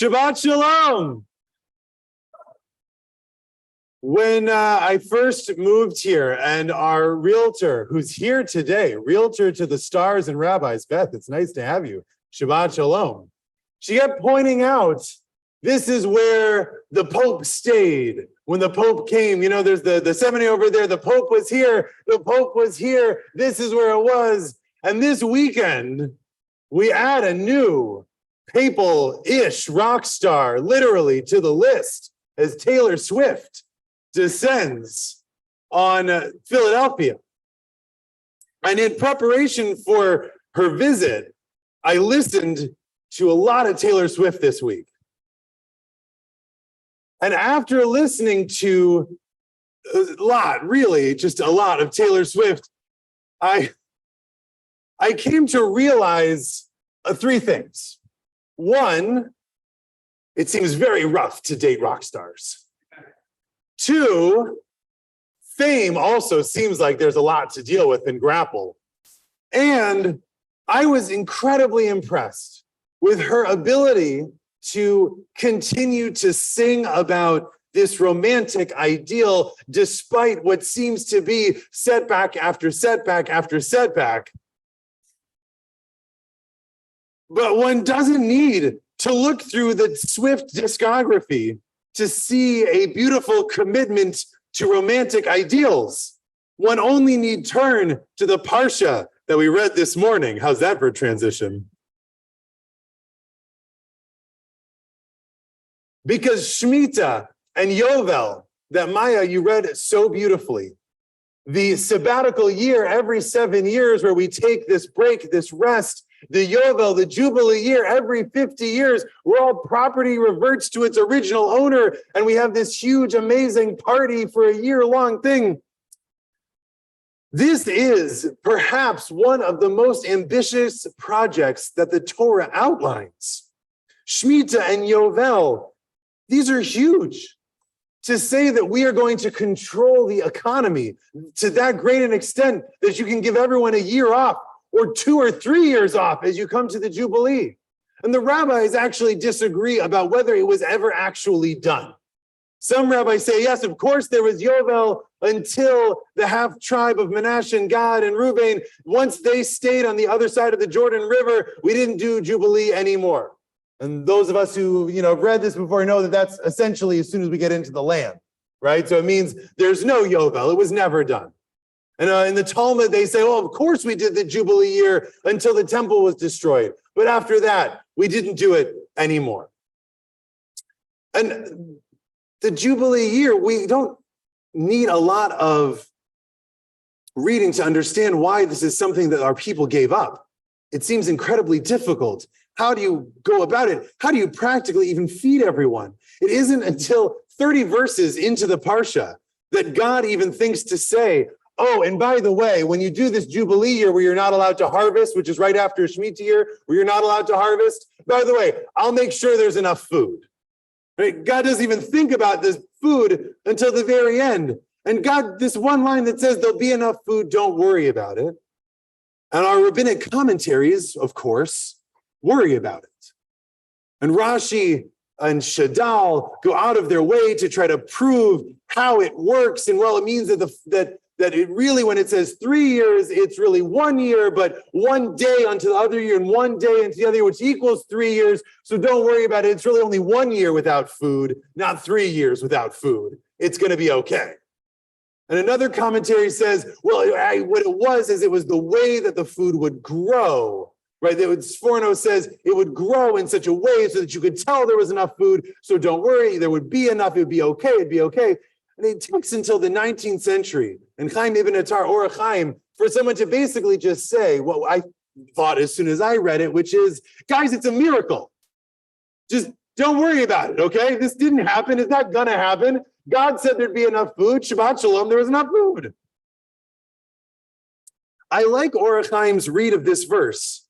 Shabbat Shalom. When I first moved here, and our realtor, who's here today, realtor to the stars and rabbis, Beth, it's nice to have you. Shabbat Shalom. She kept pointing out, this is where the Pope stayed. When the Pope came, you know, there's the seminary over there. The Pope was here. The Pope was here. This is where it was. And this weekend, we add a new papal-ish rock star, literally, to the list as Taylor Swift descends on Philadelphia. And in preparation for her visit, I listened to a lot of Taylor Swift this week. And after listening to a lot, really, just a lot of Taylor Swift, I came to realize three things. One, it seems very rough to date rock stars. Two, fame also seems like there's a lot to deal with and grapple. And I was incredibly impressed with her ability to continue to sing about this romantic ideal despite what seems to be setback after setback after setback. But one doesn't need to look through the Swift discography to see a beautiful commitment to romantic ideals. One only need turn to the Parsha that we read this morning. How's that for a transition? Because Shemitah and Yovel, that Maya, you read so beautifully, the sabbatical year every 7 years where we take this break, this rest, the Yovel, the Jubilee year, every 50 years, where all property reverts to its original owner, and we have this huge, amazing party for a year-long thing. This is perhaps one of the most ambitious projects that the Torah outlines. Shemitah and Yovel, these are huge. To say that we are going to control the economy to that great an extent that you can give everyone a year off, or 2 or 3 years off as you come to the Jubilee. And the rabbis actually disagree about whether it was ever actually done. Some rabbis say, yes, of course there was Yovel until the half tribe of Manasseh and Gad and Reuben. Once they stayed on the other side of the Jordan River, we didn't do Jubilee anymore. And those of us who have read this before know that that's essentially as soon as we get into the land, right? So it means there's no Yovel. It was never done. And in the Talmud, they say, of course we did the Jubilee year until the temple was destroyed. But after that, we didn't do it anymore. And the Jubilee year, we don't need a lot of reading to understand why this is something that our people gave up. It seems incredibly difficult. How do you go about it? How do you practically even feed everyone? It isn't until 30 verses into the Parsha that God even thinks to say, oh, and by the way, when you do this Jubilee year where you're not allowed to harvest, which is right after Shemitah year, where you're not allowed to harvest, by the way, I'll make sure there's enough food. Right? God doesn't even think about this food until the very end. And God, this one line that says there'll be enough food, don't worry about it. And our rabbinic commentaries, of course, worry about it. And Rashi and Shadal go out of their way to try to prove how it works. And well, it means that it really, when it says 3 years, it's really 1 year, but 1 day onto the other year and 1 day into the other year, which equals 3 years. So don't worry about it. It's really only 1 year without food, not 3 years without food. It's going to be okay. And another commentary says, well, what it was is it was the way that the food would grow, right? Sforno says it would grow in such a way so that you could tell there was enough food. So don't worry, there would be enough. It would be okay. It'd be okay. And it takes until the 19th century and Chaim Ibn Attar, Orach Chaim, for someone to basically just say what I thought as soon as I read it, which is, guys, it's a miracle. Just don't worry about it, okay? This didn't happen. It's not going to happen. God said there'd be enough food. Shabbat Shalom, there was enough food. I like Orach Chaim's read of this verse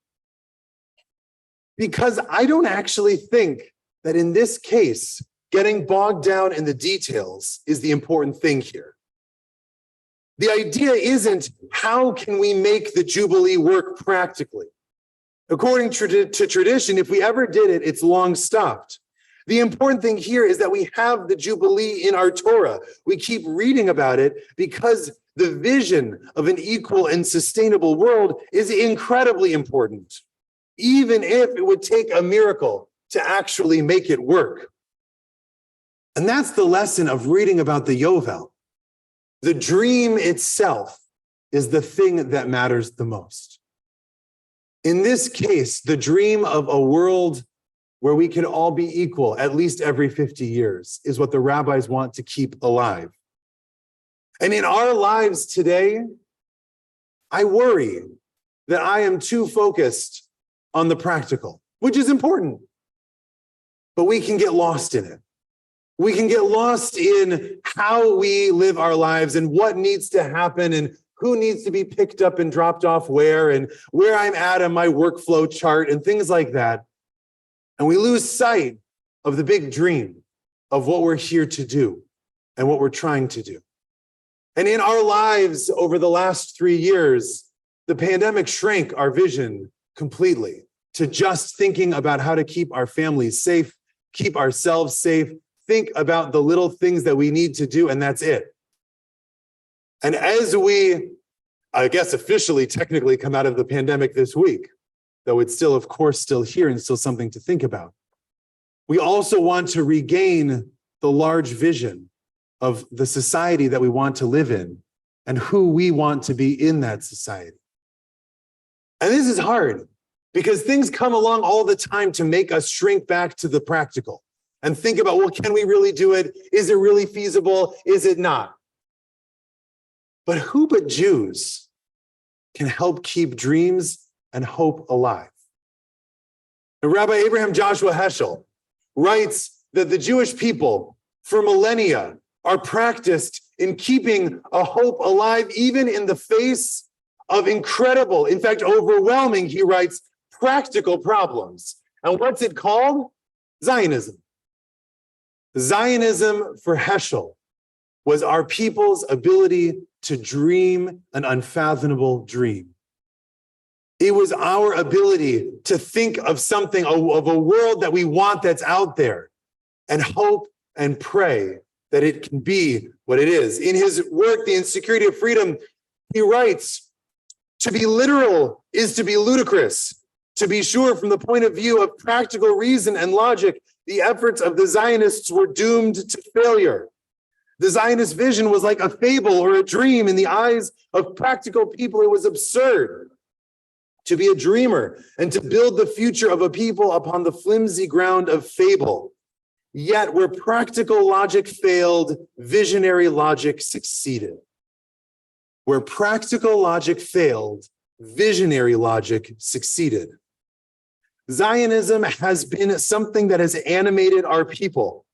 because I don't actually think that in this case, getting bogged down in the details is the important thing here. The idea isn't how can we make the Jubilee work practically. According to tradition, if we ever did it, it's long stopped. The important thing here is that we have the Jubilee in our Torah. We keep reading about it because the vision of an equal and sustainable world is incredibly important, even if it would take a miracle to actually make it work. And that's the lesson of reading about the Yovel. The dream itself is the thing that matters the most. In this case, the dream of a world where we can all be equal at least every 50 years is what the rabbis want to keep alive. And in our lives today, I worry that I am too focused on the practical, which is important, but we can get lost in it. We can get lost in how we live our lives and what needs to happen and who needs to be picked up and dropped off where and where I'm at on my workflow chart and things like that. And we lose sight of the big dream of what we're here to do and what we're trying to do. And in our lives over the last 3 years, the pandemic shrank our vision completely to just thinking about how to keep our families safe, keep ourselves safe, think about the little things that we need to do, and that's it. And as we, I guess, officially, technically come out of the pandemic this week, though it's still, of course, still here and still something to think about, we also want to regain the large vision of the society that we want to live in and who we want to be in that society. And this is hard because things come along all the time to make us shrink back to the practical and think about, well, can we really do it? Is it really feasible? Is it not? But who but Jews can help keep dreams and hope alive? And Rabbi Abraham Joshua Heschel writes that the Jewish people for millennia are practiced in keeping a hope alive, even in the face of incredible, in fact, overwhelming, he writes, practical problems. And what's it called? Zionism. Zionism for Heschel was our people's ability to dream an unfathomable dream. It was our ability to think of something, of a world that we want that's out there, and hope and pray that it can be what it is. In his work, The Insecurity of Freedom, he writes, to be literal is to be ludicrous. To be sure, from the point of view of practical reason and logic, the efforts of the Zionists were doomed to failure. The Zionist vision was like a fable or a dream in the eyes of practical people. It was absurd to be a dreamer and to build the future of a people upon the flimsy ground of fable. Yet where practical logic failed, visionary logic succeeded. Where practical logic failed, visionary logic succeeded. Zionism has been something that has animated our people.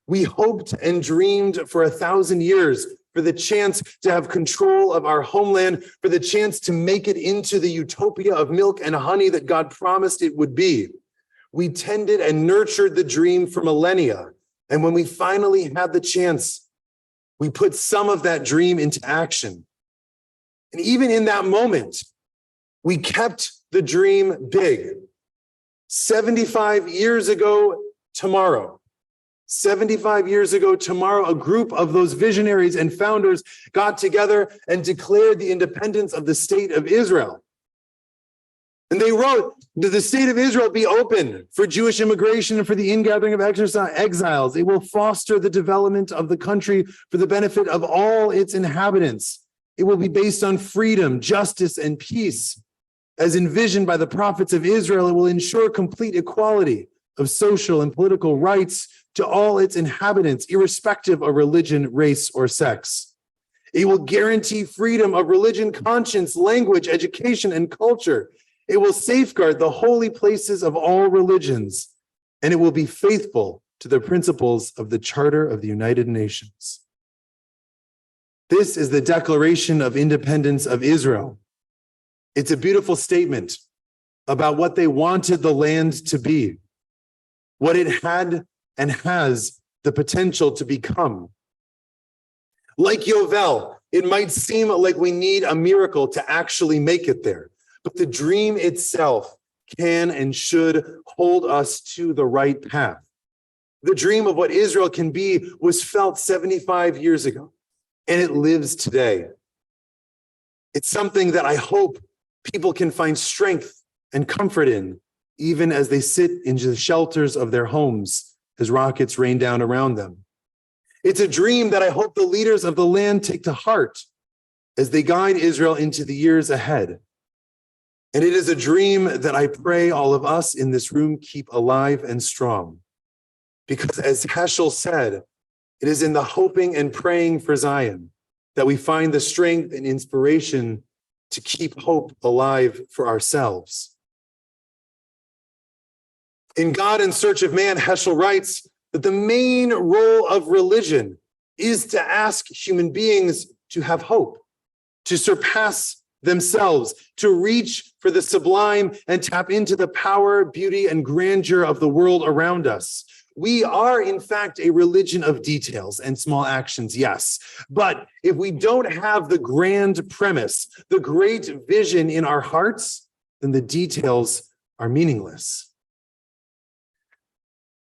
We hoped and dreamed for 1,000 years for the chance to have control of our homeland, for the chance to make it into the utopia of milk and honey that God promised it would be. We tended and nurtured the dream for millennia. And when we finally had the chance, we put some of that dream into action. And even in that moment, we kept the dream big. 75 years ago tomorrow, 75 years ago tomorrow, a group of those visionaries and founders got together and declared the independence of the state of Israel. And they wrote, "That the state of Israel be open for Jewish immigration and for the ingathering of exiles. It will foster the development of the country for the benefit of all its inhabitants. It will be based on freedom, justice, and peace. As envisioned by the prophets of Israel, it will ensure complete equality of social and political rights to all its inhabitants, irrespective of religion, race, or sex. It will guarantee freedom of religion, conscience, language, education, and culture. It will safeguard the holy places of all religions, and it will be faithful to the principles of the Charter of the United Nations." This is the Declaration of Independence of Israel. It's a beautiful statement about what they wanted the land to be, what it had and has the potential to become. Like Yovel, it might seem like we need a miracle to actually make it there, but the dream itself can and should hold us to the right path. The dream of what Israel can be was felt 75 years ago, and it lives today. It's something that I hope people can find strength and comfort in, even as they sit in the shelters of their homes as rockets rain down around them. It's a dream that I hope the leaders of the land take to heart as they guide Israel into the years ahead. And it is a dream that I pray all of us in this room keep alive and strong. Because as Heschel said, it is in the hoping and praying for Zion that we find the strength and inspiration to keep hope alive for ourselves. In God in Search of Man, Heschel writes that the main role of religion is to ask human beings to have hope, to surpass themselves, to reach for the sublime and tap into the power, beauty, and grandeur of the world around us. We are, in fact, a religion of details and small actions, yes. But if we don't have the grand premise, the great vision in our hearts, then the details are meaningless.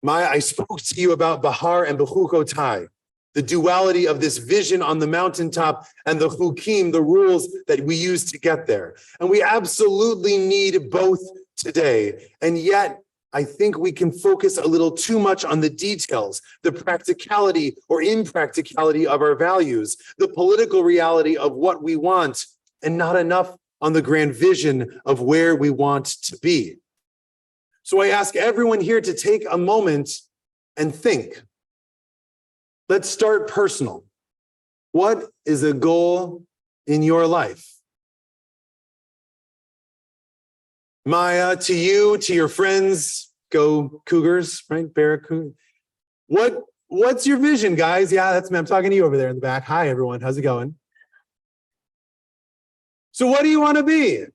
Maya, I spoke to you about Bahar and Bechukotai, the duality of this vision on the mountaintop and the chukim, the rules that we use to get there. And we absolutely need both today. And yet, I think we can focus a little too much on the details, the practicality or impracticality of our values, the political reality of what we want, and not enough on the grand vision of where we want to be. So I ask everyone here to take a moment and think. Let's start personal. What is a goal in your life? Maya, to you, to your friends, go Cougars, right? Barracuda. What's your vision, guys? Yeah, that's me. I'm talking to you over there in the back. Hi, everyone. How's it going? So what do you want to be?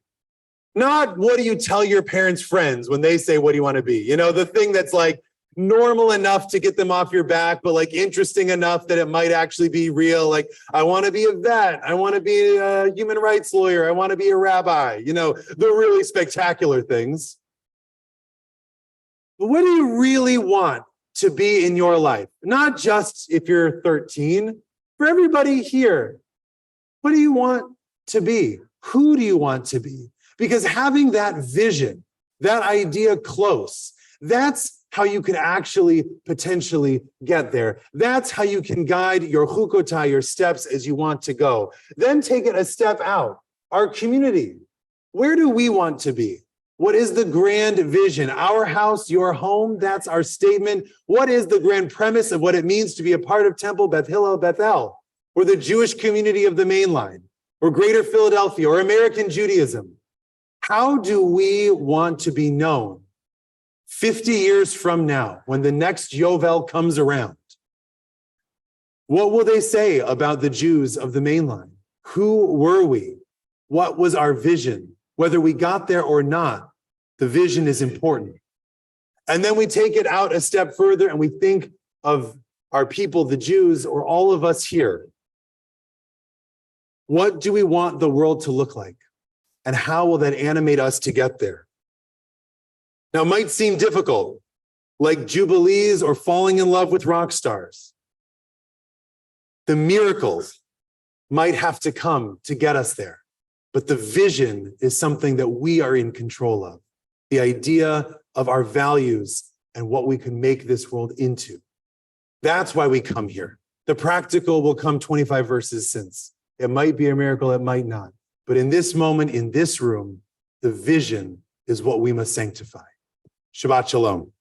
Not what do you tell your parents' friends when they say, what do you want to be? You know, the thing that's like normal enough to get them off your back, but like interesting enough that it might actually be real. Like, I want to be a vet. I want to be a human rights lawyer. I want to be a rabbi. You know, the really spectacular things. But what do you really want to be in your life? Not just if you're 13, for everybody here. What do you want to be? Who do you want to be? Because having that vision, that idea close, that's how you can actually potentially get there. That's how you can guide your chukotai, your steps as you want to go. Then take it a step out. Our community, where do we want to be? What is the grand vision? Our house, your home, that's our statement. What is the grand premise of what it means to be a part of Temple Beth Hillel Bethel, or the Jewish community of the Main Line, or Greater Philadelphia, or American Judaism? How do we want to be known 50 years from now when the next Yovel comes around? What will they say about the Jews of the Main Line? Who were we? What was our vision? Whether we got there or not, the vision is important. And then we take it out a step further and we think of our people, the Jews, or all of us here. What do we want the world to look like? And how will that animate us to get there? Now, it might seem difficult, like Jubilees or falling in love with rock stars. The miracles might have to come to get us there. But the vision is something that we are in control of. The idea of our values and what we can make this world into. That's why we come here. The practical will come 25 verses since. It might be a miracle, it might not. But in this moment, in this room, the vision is what we must sanctify. Shabbat Shalom.